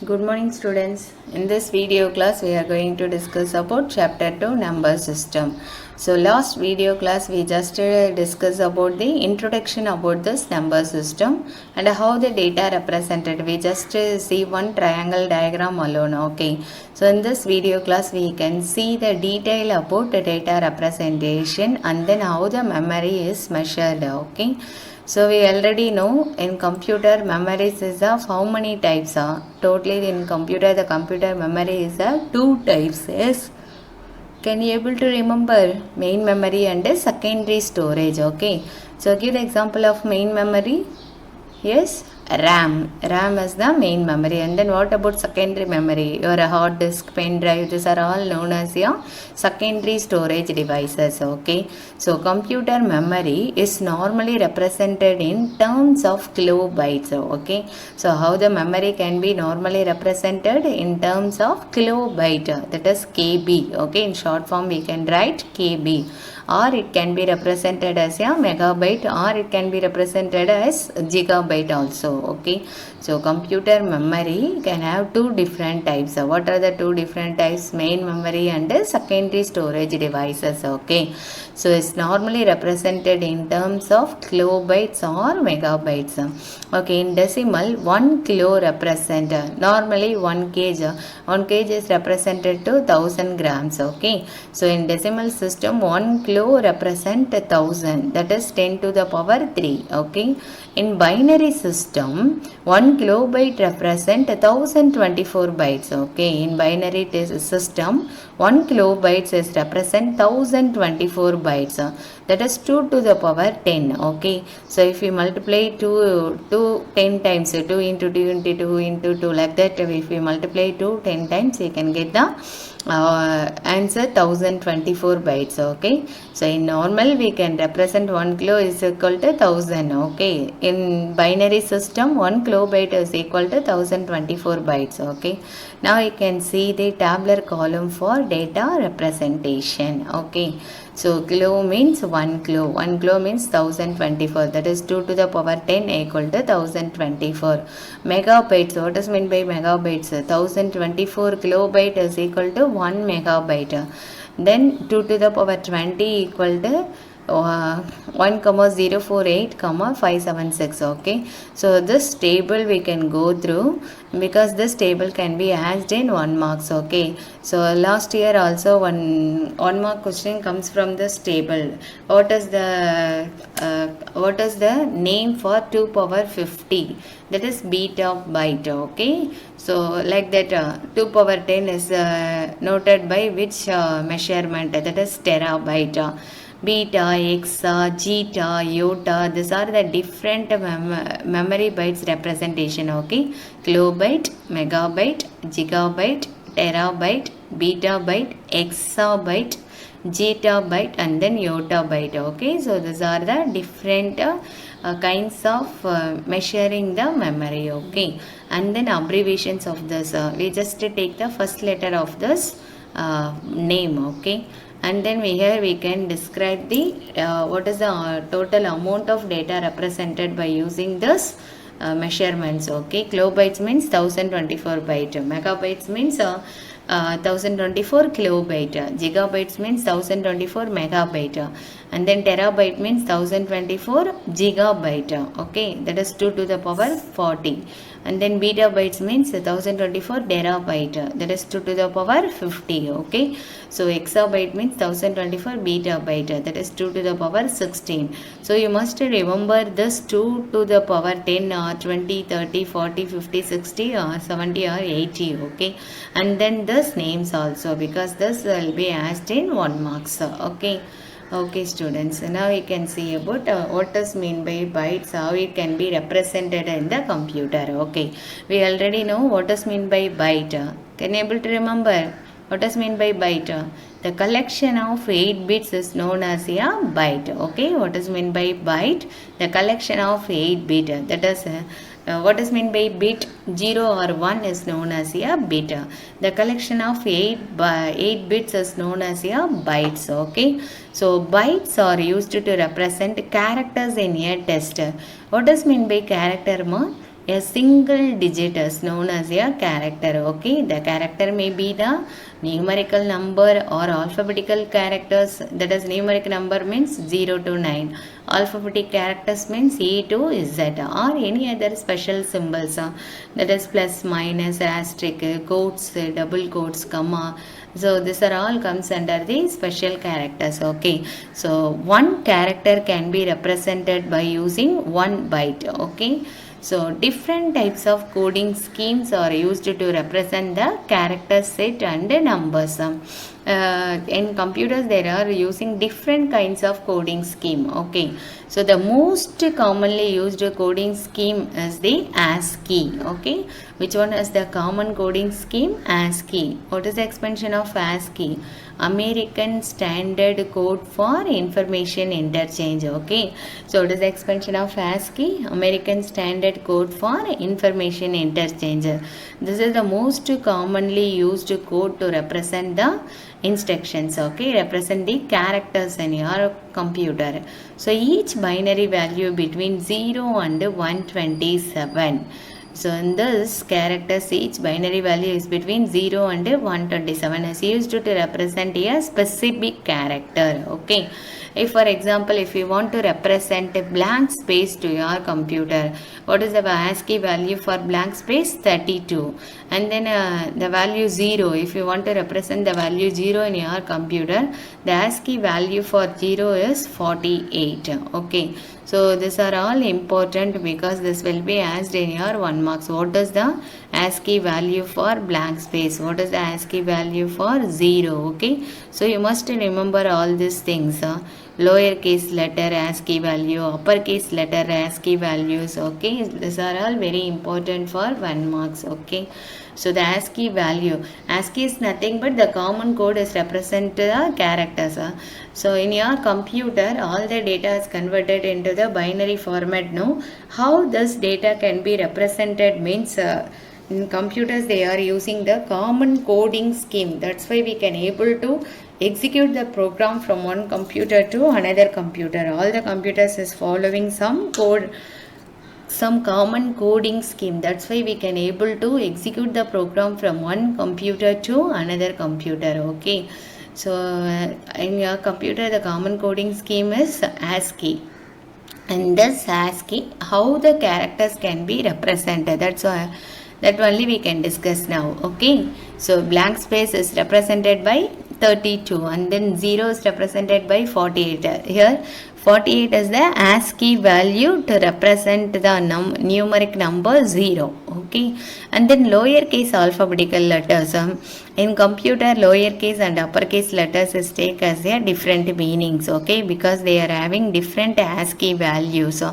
Good morning students. In this video class we are going to discuss about chapter 2 number system. So last video class we just discussed about the introduction about this number system and how the data represented. We just see one triangle diagram alone. Okay. So in this video class we can see the detail about the data representation and then how the memory is measured. Okay. So we already know in computer memories is of how many types are totally in computer the computer memory is of two types. Yes, can you able to remember main memory and secondary storage? Okay, so give the example of main memory. Yes, RAM is the main memory. And then what about secondary memory? Your hard disk, pen drive, these are all known as your secondary storage devices. Okay, so computer memory is normally represented in terms of kilobytes. Okay, so how the memory can be normally represented in terms of kilobyte, that is KB. Okay, in short form we can write KB, or it can be represented as a megabyte, or it can be represented as gigabyte also. Okay, so computer memory can have two different types. What are the two different types? Main memory and secondary storage devices. Okay, so it's normally represented in terms of kilobytes or megabytes. Okay, in decimal 1 kilo represent normally 1 kg. 1 kg is represented to 1000 grams. Okay, so in decimal system 1 kilo represent 1000, that is 10 to the power 3. Okay, in binary system 1 kilobyte represent 1024 bytes. Okay, in binary system 1 kilobytes is represent 1024 bytes, that is 2 to the power 10. Okay, so if we multiply 2 10 times, 2 into 2 into 2 into 2, like that, if we multiply 2 10 times we can get the answer 1024 bytes. Okay, so in normal we can represent 1 kilo is equal to 1000. Okay, in binary system 1 kilobyte is equal to 1024 bytes. Okay, now you can see the tabular column for data representation. Okay, so kilo means 1 kilo. 1 kilo means 1024. That is 2 to the power 10 equal to 1024. Megabytes. What is meant by megabytes? 1024 kilobyte is equal to 1 megabyte. Then 2 to the power 20 equal to 1,048,576. Okay, so this table we can go through because this table can be asked in 1 marks. Okay, so last year also one mark question comes from this table. What is the name for 2 power 50? That is beta byte. Okay, so like that 2 power 10 is noted by which measurement? That is terabyte. Beta, hexa, zeta, iota, these are the different memory bytes representation. Okay, kilobyte, megabyte, gigabyte, terabyte, beta byte, hexabyte, zeta byte, and then iota byte. Okay, so these are the different kinds of measuring the memory. Okay, and then abbreviations of this, we just take the first letter of this name. Okay, and then here we can describe the what is the total amount of data represented by using this measurements. Okay, kilobytes means 1024 byte, megabytes means 1024 kilobyte, gigabytes means 1024 megabyte, and then terabyte means 1024 gigabyte. Okay, that is 2 to the power 40. And then beta bytes means 1024 terabyte, that is 2 to the power 50. Okay, so exabyte means 1024 beta byte, that is 2 to the power 16. So you must remember this 2 to the power 10 or 20, 30, 40, 50, 60 or 70 or 80. Okay, and then this names also, because this will be asked in 1 marks. Okay. Okay students, now you can see about what is mean by bytes, how it can be represented in the computer. Okay, we already know what is mean by byte. Can you able to remember what is mean by byte? The collection of 8 bits is known as a byte. Okay, what is mean by byte? The collection of 8 bit, that is what is meant by bit? 0 or 1 is known as a bit. The collection of 8 bits is known as a bytes. Okay, so bytes are used to represent characters in a text. What does mean by character, ma? A single digit is known as a character. Okay, the character may be the numerical number or alphabetical characters. That is, numeric number means 0 to 9. Alphabetic characters means A to Z, or any other special symbols. That is plus, minus, asterisk, quotes, double quotes, comma. So these are all comes under the special characters. Okay, so one character can be represented by using one byte. Okay, so different types of coding schemes are used to represent the character set and numbers. In computers there are using different kinds of coding scheme. Okay, so the most commonly used coding scheme is the ASCII. Okay, which one is the common coding scheme? ASCII. What is the expansion of ASCII? American Standard Code for Information Interchange. Okay, so what is the expansion of ASCII? American Standard Code for Information Interchange. This is the most commonly used code to represent the instructions. Okay, represent the characters in your computer. So each binary value between 0 and 127. So in this characters, each binary value is between 0 and 127 is used to represent a specific character. Okay, if for example if you want to represent a blank space to your computer, what is the ASCII value for blank space? 32. And then the value 0, if you want to represent the value 0 in your computer, the ASCII value for 0 is 48. Okay, so these are all important because this will be asked in your 1 marks. What is the ASCII value for blank space? What is the ASCII value for 0? Okay, so you must remember all these things. Lowercase letter ASCII value, uppercase letter ASCII values. Okay, these are all very important for 1 marks. Okay, so the ASCII value, ASCII is nothing but the common code is represent the characters. So in your computer all the data is converted into the binary format. No, how this data can be represented means in computers they are using the common coding scheme. That's why we can able to execute the program from one computer to another computer. All the computers is following some code, some common coding scheme. That's why we can able to execute the program from one computer to another computer. Okay, so in your computer the common coding scheme is ASCII. And this ASCII, how the characters can be represented, that's why that only we can discuss now. Okay, so blank space is represented by 32 and then 0 is represented by 48. Here 48 is the ASCII value to represent the numeric number 0. Okay, and then lowercase alphabetical letters. In computer lowercase and uppercase letters is take as a different meanings. Okay, because they are having different ASCII values.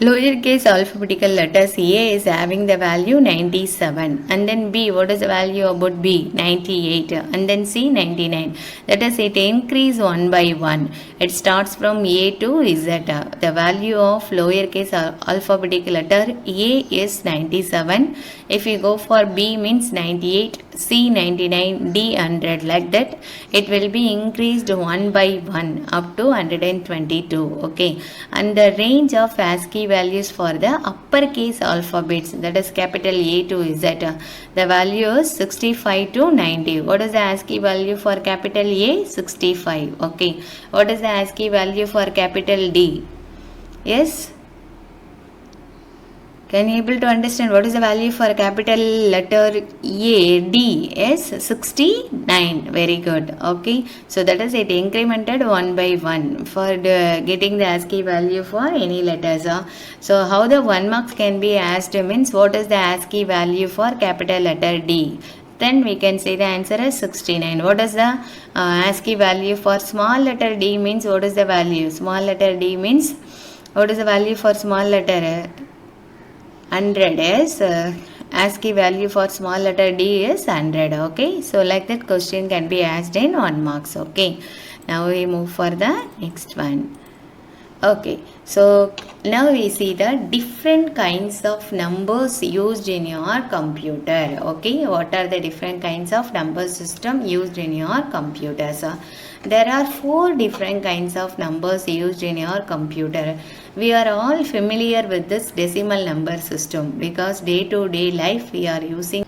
Lowercase alphabetical letters A is having the value 97, and then B, what is the value about B? 98, and then C 99. That is, it increase one by one. It starts from A to Z. The value of lowercase alphabetical letter A is 97. If you go for B means 98, C 99, D 100, like that it will be increased one by one up to 122. Okay, and the range of ASCII values for the uppercase alphabets, that is capital A to Z, the value is 65 to 90. What is the ASCII value for capital A? 65. Okay, what is the ASCII value for capital D? Yes, can you able to understand what is the value for capital letter A? D is 69. Very good. Okay, so that is it incremented one by one for getting the ASCII value for any letters. So how the 1 marks can be asked means what is the ASCII value for capital letter D? Then we can say the answer is 69. What is the ASCII value for small letter D means what is the value? Small letter D means what is the value for small letter? 100 is ASCII value for small letter D is 100. Okay, so like that question can be asked in 1 marks. Okay, now we move for the next one. Okay, so now we see the different kinds of numbers used in your computer. Okay, what are the different kinds of number system used in your computers? There are 4 different kinds of numbers used in your computer. We are all familiar with this decimal number system because day to day life we are using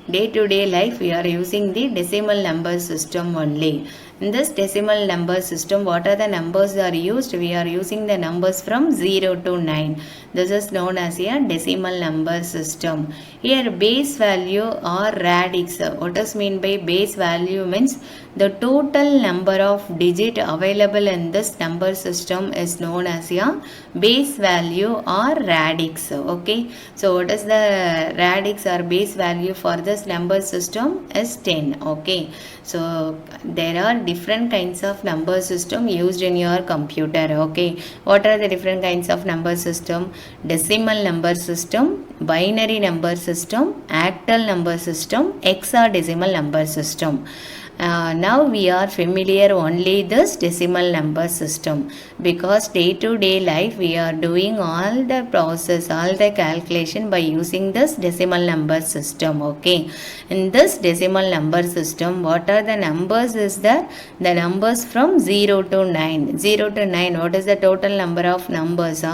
we are using the decimal number system only. In this decimal number system, what are the numbers are used? We are using the numbers from 0 to 9. This is known as a decimal number system. Here base value or radix. What does mean by base value? Means the total number of digit available in this number system is known as a base value or radix. Okay, so what is the radix or base value for this number system is 10. Okay, so there are different kinds of number system used in your computer. Okay, what are the different kinds of number system? Decimal number system, binary number system, octal number system, hexadecimal number system. Now we are familiar only this decimal number system because day to day life we are doing all the process, all the calculation by using this decimal number system. Okay, in this decimal number system, what are the numbers is there? The numbers from 0 to 9. 0 to 9, what is the total number of numbers?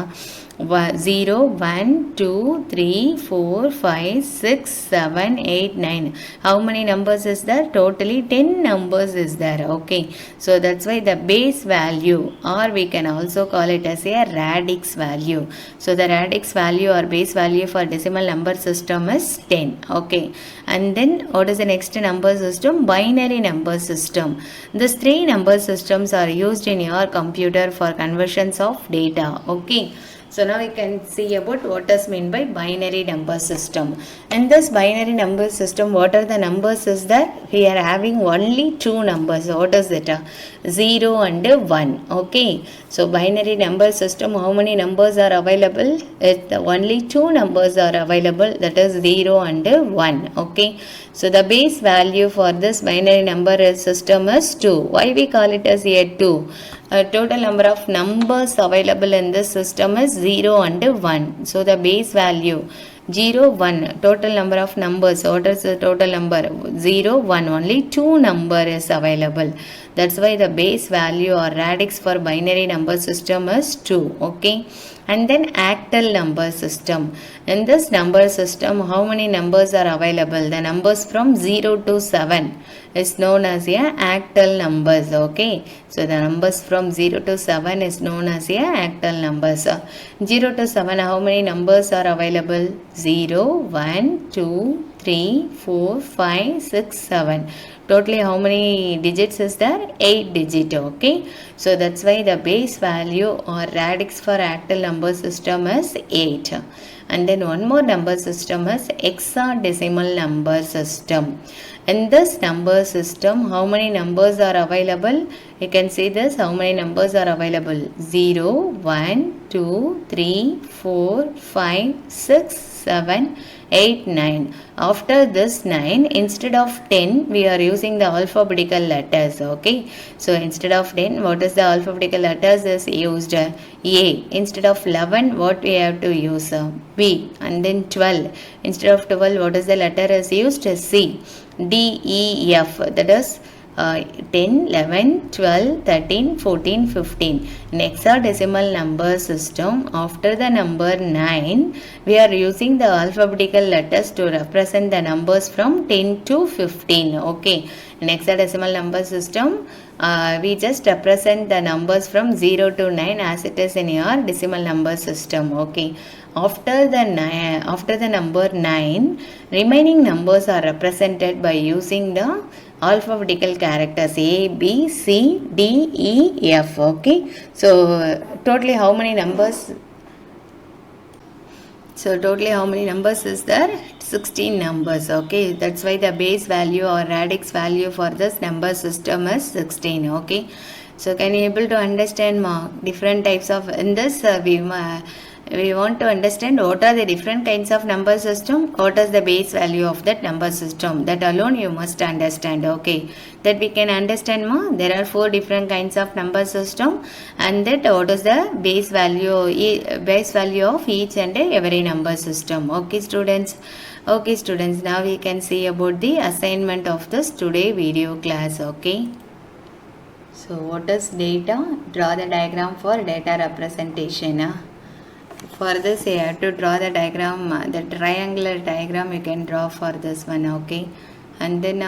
0, 1, 2, 3, 4, 5, 6, 7, 8, 9. How many numbers is there? Totally 10 numbers is there. Okay, so that's why the base value, or we can also call it as a radix value. So the radix value or base value for decimal number system is 10. Okay, and then what is the next number system? Binary number system. These 3 number systems are used in your computer for conversions of data. Okay, so now we can see about what does mean by binary number system. In this binary number system, what are the numbers is that we are having only 2 numbers. What is it? 0 and 1. Okay, so binary number system, how many numbers are available? Only 2 numbers are available, that is 0 and 1. Okay, so the base value for this binary number system is 2. Why we call it as a 2? Total number of numbers available in this system is 0 and 1. So the base value 0, 1, total number of numbers. What is the total number? 0, 1, only 2 number is available. That's why the base value or radix for binary number system is 2. Okay, and then octal number system. In this number system, how many numbers are available? The numbers from 0 to 7 is known as a octal numbers. Okay, so the numbers from 0 to 7 is known as a octal numbers. 0 to 7, how many numbers are available? 0, 1, 2, 3, 4, 5, 6, 7. Totally how many digits is there? 8 digit. Okay, so that's why the base value or radix for octal number system is 8. And then one more number system is hexadecimal number system. In this number system, how many numbers are available? You can see this, how many numbers are available? 0, 1, 2, 3, 4, 5, 6, 7, 8, 9. After this 9, instead of 10, we are using the alphabetical letters. Okay, so instead of 10, what is the alphabetical letters is used? A. Instead of 11, what we have to use? B. And then 12. Instead of 12, what is the letter is used? C. D, E, F. That is 10, 11, 12, 13, 14, 15. In hexadecimal number system, after the number 9, we are using the alphabetical letters to represent the numbers from 10 to 15. Okay, in hexadecimal number system, we just represent the numbers from 0 to 9 as it is in your decimal number system. Okay, after the number 9, remaining numbers are represented by using the alphabetical characters A, B, C, D, E, F. Okay, so totally how many numbers? So totally how many numbers is there? 16 numbers. Okay, that's why the base value or radix value for this number system is 16. Okay, so can you able to understand more different types of in this we want to understand what are the different kinds of number system, what is the base value of that number system. That alone you must understand. Okay, that we can understand more. There are 4 different kinds of number system, and that what is the base value of each and every number system. Okay students. Okay students, now we can see about the assignment of this today video class. Okay, so what is data? Draw the diagram for data representation. For this you have to draw the diagram, the triangular diagram you can draw for this one. Okay, and then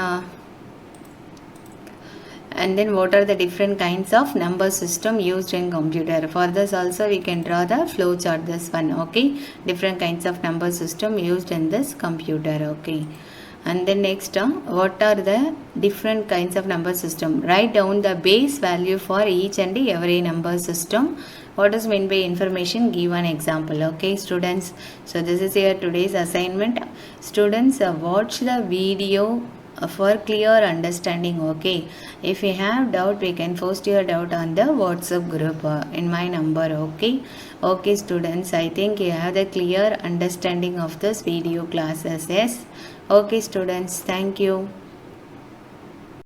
what are the different kinds of number system used in computer. For this also we can draw the flow chart, this one. Okay, different kinds of number system used in this computer. Okay, and then next what are the different kinds of number system. Write down the base value for each and every number system. What is meant by information? Give an example. Okay students, so this is your today's assignment. Students, watch the video for clear understanding. Okay, if you have doubt, we can post your doubt on the WhatsApp group in my number. Okay students, I think you have the clear understanding of this video classes. Yes, okay students, thank you.